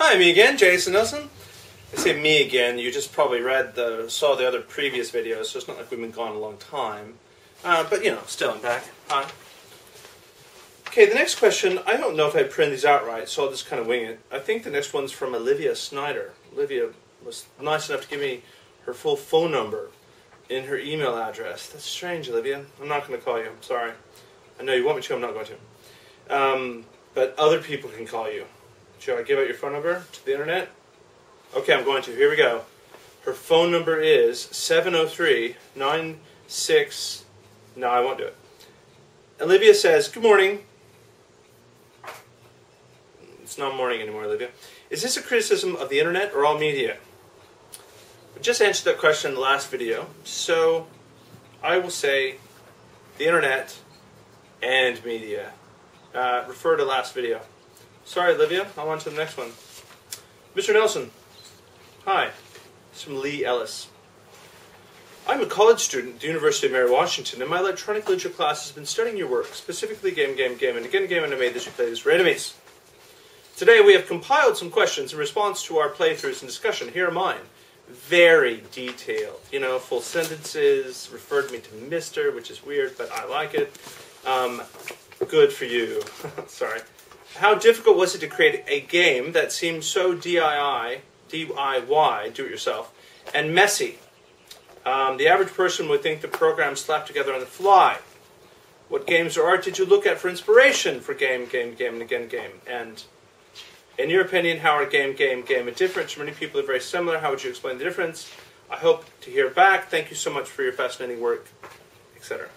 Hi, me again, Jason Nelson. I say me again, you just probably saw the other previous videos, so it's not like we've been gone a long time. But, you know, still I'm back. Hi. Okay, the next question, I don't know if I printed these out right, so I'll just kind of wing it. I think the next one's from Olivia Snyder. Olivia was nice enough to give me her full phone number in her email address. That's strange, Olivia. I'm not going to call you. I'm sorry. I know you want me to, I'm not going to. But other people can call you. Should I give out your phone number to the internet? Okay, I'm going to. Here we go. Her phone number is 703-96... No, I won't do it. Olivia says, good morning. It's not morning anymore, Olivia. Is this a criticism of the internet or all media? I just answered that question in the last video, so I will say the internet and media. Refer to last video. Sorry, Olivia. I'll on to the next one. Mr. Nelson. Hi. It's from Lee Ellis. I'm a college student at the University of Mary Washington, and my electronic literature class has been studying your work, specifically game, and again, and I made this, you play this for enemies. Today we have compiled some questions in response to our playthroughs and discussion. Here are mine. Very detailed. You know, full sentences, referred me to Mr., which is weird, but I like it. Good for you. Sorry. How difficult was it to create a game that seemed so DIY, do-it-yourself, and messy? The average person would think the program slapped together on the fly. What games or art did you look at for inspiration for game, and again, game? And in your opinion, how are game, and different? Many people are very similar. How would you explain the difference? I hope to hear back. Thank you so much for your fascinating work, etc.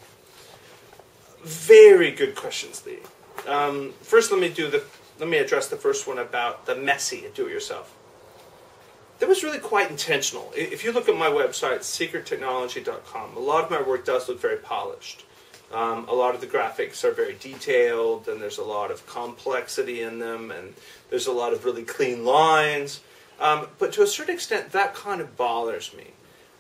Very good questions, Lee. First, let me address the first one about the messy do-it-yourself. That was really quite intentional. If you look at my website, secrettechnology.com, a lot of my work does look very polished. A lot of the graphics are very detailed, and there's a lot of complexity in them, and there's a lot of really clean lines. But to a certain extent, that kind of bothers me.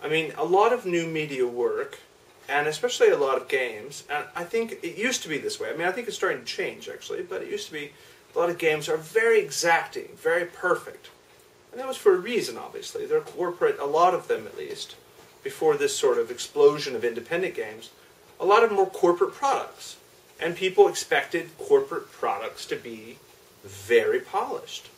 I mean, a lot of new media work, and especially a lot of games, and I think it used to be this way. I mean, I think it's starting to change, actually, but it used to be a lot of games are very exacting, very perfect. And that was for a reason, obviously. They're corporate, a lot of them at least, before this sort of explosion of independent games, a lot of them were corporate products. And people expected corporate products to be very polished.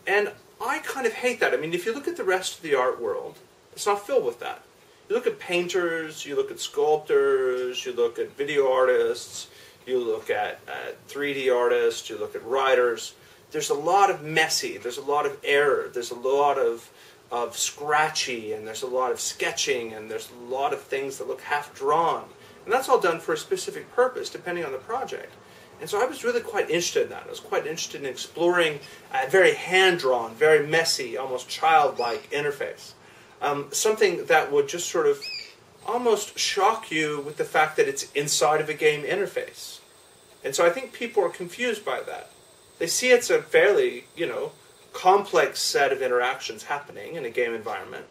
And I kind of hate that. I mean, if you look at the rest of the art world, it's not filled with that. You look at painters, you look at sculptors, you look at video artists, you look at 3D artists, you look at writers. There's a lot of messy, there's a lot of error, there's a lot of scratchy, and there's a lot of sketching, and there's a lot of things that look half-drawn. And that's all done for a specific purpose, depending on the project. And so I was really quite interested in that. I was quite interested in exploring a very hand-drawn, very messy, almost childlike interface. Something that would just sort of almost shock you with the fact that it's inside of a game interface. And so I think people are confused by that. They see it's a fairly, complex set of interactions happening in a game environment.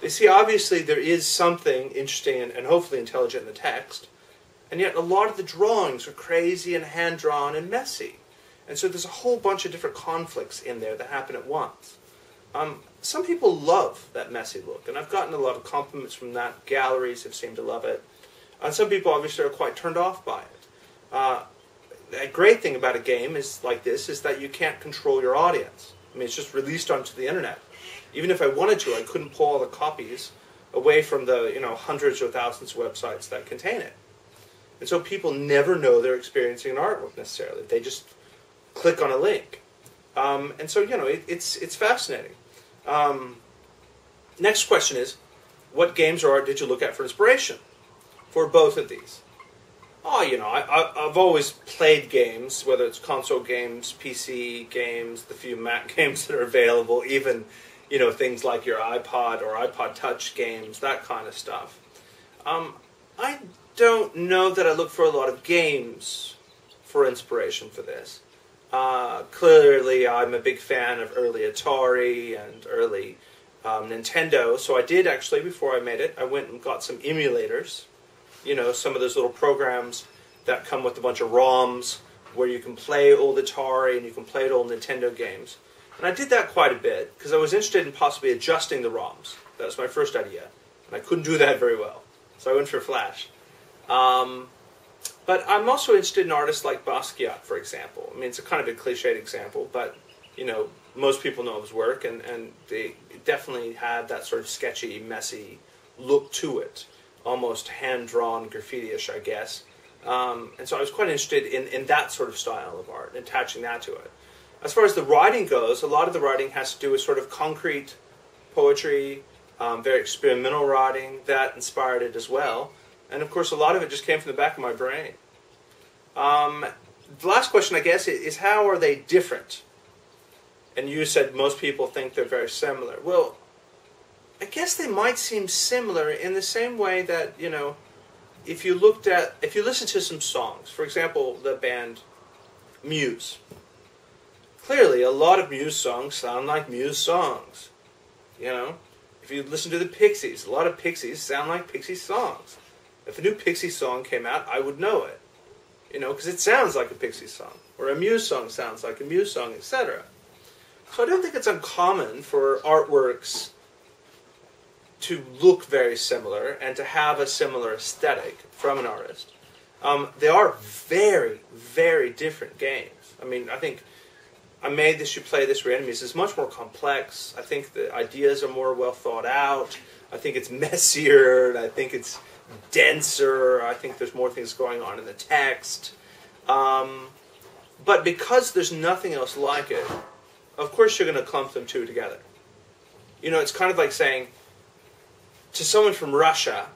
They see obviously there is something interesting and hopefully intelligent in the text, and yet a lot of the drawings are crazy and hand-drawn and messy. And so there's a whole bunch of different conflicts in there that happen at once. Some people love that messy look, and I've gotten a lot of compliments from that. Galleries have seemed to love it. And some people obviously are quite turned off by it. A great thing about a game like this is that you can't control your audience. I mean, it's just released onto the internet. Even if I wanted to, I couldn't pull all the copies away from the hundreds or thousands of websites that contain it. And so people never know they're experiencing an artwork necessarily. They just click on a link. And so, it's fascinating. Next question is, what games or art did you look at for inspiration for both of these? Oh, I've always played games, whether it's console games, PC games, the few Mac games that are available, even, things like your iPod or iPod Touch games, that kind of stuff. I don't know that I look for a lot of games for inspiration for this. Clearly, I'm a big fan of early Atari and early Nintendo, so I did actually, before I made it, I went and got some emulators. Some of those little programs that come with a bunch of ROMs where you can play old Atari and you can play old Nintendo games. And I did that quite a bit because I was interested in possibly adjusting the ROMs. That was my first idea. And I couldn't do that very well. So I went for Flash. But I'm also interested in artists like Basquiat, for example. I mean, it's a kind of a cliched example, but, you know, most people know his work, and they definitely had that sort of sketchy, messy look to it. Almost hand-drawn, graffiti-ish, I guess. And so I was quite interested in that sort of style of art, and attaching that to it. As far as the writing goes, a lot of the writing has to do with sort of concrete poetry, very experimental writing. That inspired it as well. And of course, a lot of it just came from the back of my brain. The last question, I guess, is how are they different? And you said most people think they're very similar. Well, I guess they might seem similar in the same way that, you know, if you listen to some songs, for example, the band Muse. Clearly, a lot of Muse songs sound like Muse songs. You know, if you listen to the Pixies, a lot of Pixies sound like Pixies songs. If a new Pixies song came out, I would know it. You know, because it sounds like a Pixies song. Or a Muse song sounds like a Muse song, etc. So I don't think it's uncommon for artworks to look very similar and to have a similar aesthetic from an artist. They are very, very different games. I mean, I think I Made This, You Play This, We're Enemies is much more complex. I think the ideas are more well thought out. I think it's messier. I think it's denser. I think there's more things going on in the text. But because there's nothing else like it, of course you're going to clump them two together. You know, it's kind of like saying, to someone from Russia,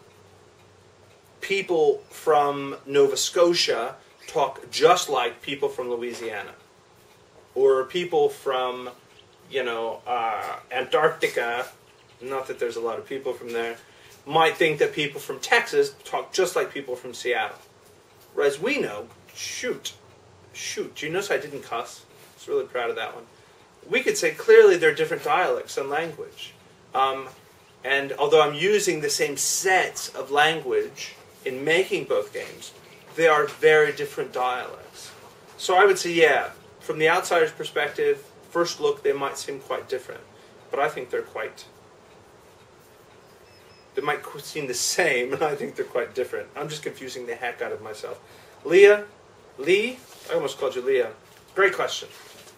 people from Nova Scotia talk just like people from Louisiana. Or people from, you know, Antarctica, not that there's a lot of people from there, might think that people from Texas talk just like people from Seattle. Whereas we know, shoot, do you notice I didn't cuss? I was really proud of that one. We could say clearly they're different dialects and language. And although I'm using the same sets of language in making both games, they are very different dialects. So I would say, yeah, from the outsider's perspective, first look, they might seem quite different. But I think they might seem the same, and I think they're quite different. I'm just confusing the heck out of myself. Lee? I almost called you Leah. Great question.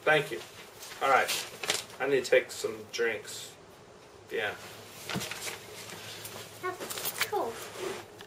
Thank you. All right. I need to take some drinks. Yeah.